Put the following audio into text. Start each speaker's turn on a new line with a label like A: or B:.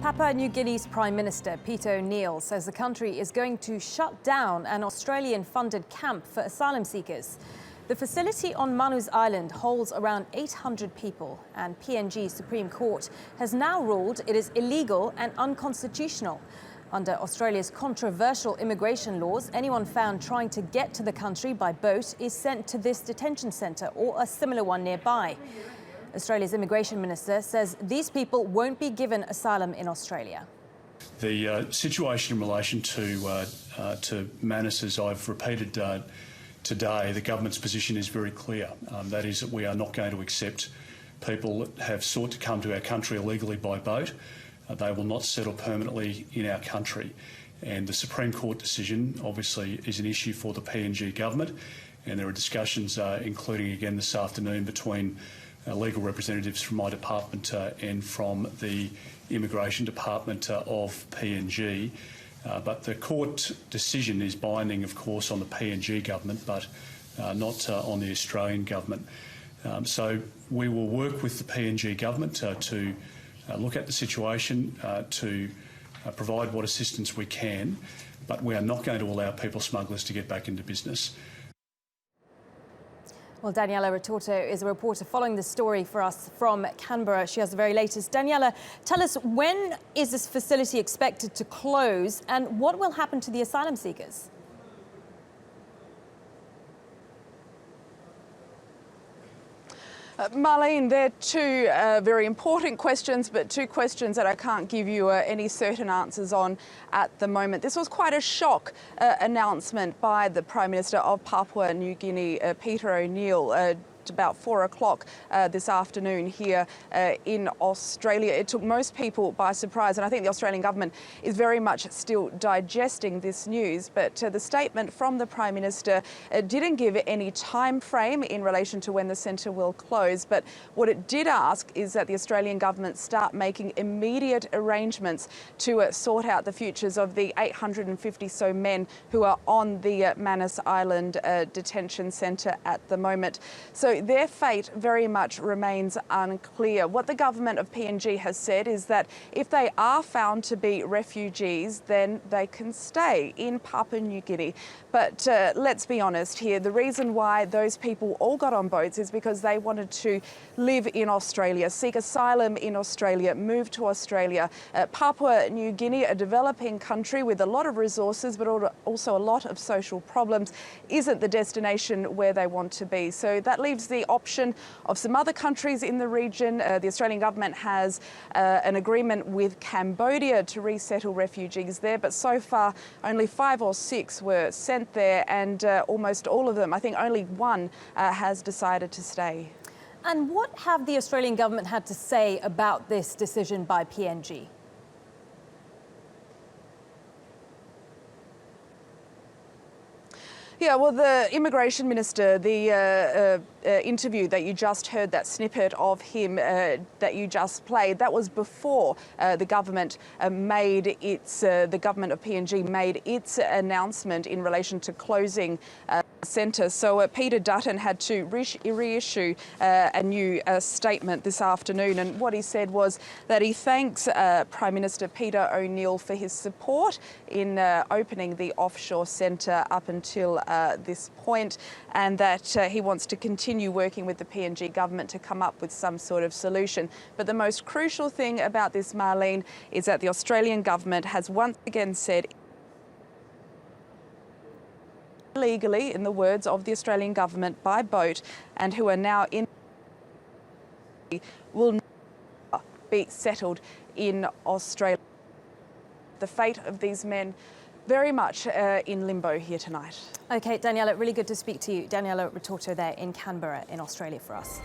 A: Papua New Guinea's Prime Minister, Peter O'Neill, says the country is going to shut down an Australian-funded camp for asylum seekers. The facility on MANUS Island holds around 800 people, and PNG's Supreme Court has now ruled it is illegal and unconstitutional. Under Australia's controversial immigration laws, anyone found trying to get to the country by boat is sent to this detention centre or a similar one nearby. Australia's immigration minister says these people won't be given asylum in Australia.
B: The situation in relation to MANUS, as I've repeated today, the government's position is very clear. That is that we are not going to accept people that have sought to come to our country illegally by boat. They will not settle permanently in our country. And the Supreme Court decision obviously is an issue for the PNG government, and there are discussions, including again this afternoon, between legal representatives from my department and from the Immigration Department of PNG. But the court decision is binding, of course, on the PNG government, but not on the Australian government. So we will work with the PNG government to look at the situation, to provide what assistance we can, but we are not going to allow people smugglers to get back into business.
A: Well, Daniela Ritorto is a reporter following the story for us from Canberra. She has the very latest. Daniela, tell us, when is this facility expected to close and what will happen to the asylum seekers?
C: Marlene, they're two very important questions, but two questions that I can't give you any certain answers on at the moment. This was quite a shock announcement by the Prime Minister of Papua New Guinea, Peter O'Neill, about 4 o'clock this afternoon here in Australia. It took most people by surprise, and I think the Australian government is very much still digesting this news. But the statement from the Prime Minister didn't give any time frame in relation to when the centre will close. But what it did ask is that the Australian government start making immediate arrangements to sort out the futures of the 850 so men who are on the MANUS Island detention centre at the moment. So their fate very much remains unclear. What the government of PNG has said is that if they are found to be refugees, then they can stay in Papua New Guinea. But let's be honest here, the reason why those people all got on boats is because they wanted to live in Australia, seek asylum in Australia, move to Australia. Papua New Guinea, a developing country with a lot of resources, but also a lot of social problems, isn't the destination where they want to be. So that leaves the option of some other countries in the region. The Australian government has an agreement with Cambodia to resettle refugees there, but so far only 5 or 6 were sent there, and almost all of them, I think only one, has decided to stay.
A: And what have the Australian government had to say about this decision by PNG?
C: Yeah, well, the immigration minister, the interview that you just heard, that snippet of him that you just played, that was before the government the government of PNG made its announcement in relation to closing centre. So Peter Dutton had to reissue a new statement this afternoon, and what he said was that he thanks Prime Minister Peter O'Neill for his support in opening the offshore centre up until this point, and that he wants to continue working with the PNG government to come up with some sort of solution. But the most crucial thing about this, Marlene, is that the Australian government has once again said illegally, in the words of the Australian government, by boat, and who are now in will not be settled in Australia. The fate of these men very much in limbo here tonight.
A: OK, Daniela, really good to speak to you. Daniela Ritorto there in Canberra in Australia for us.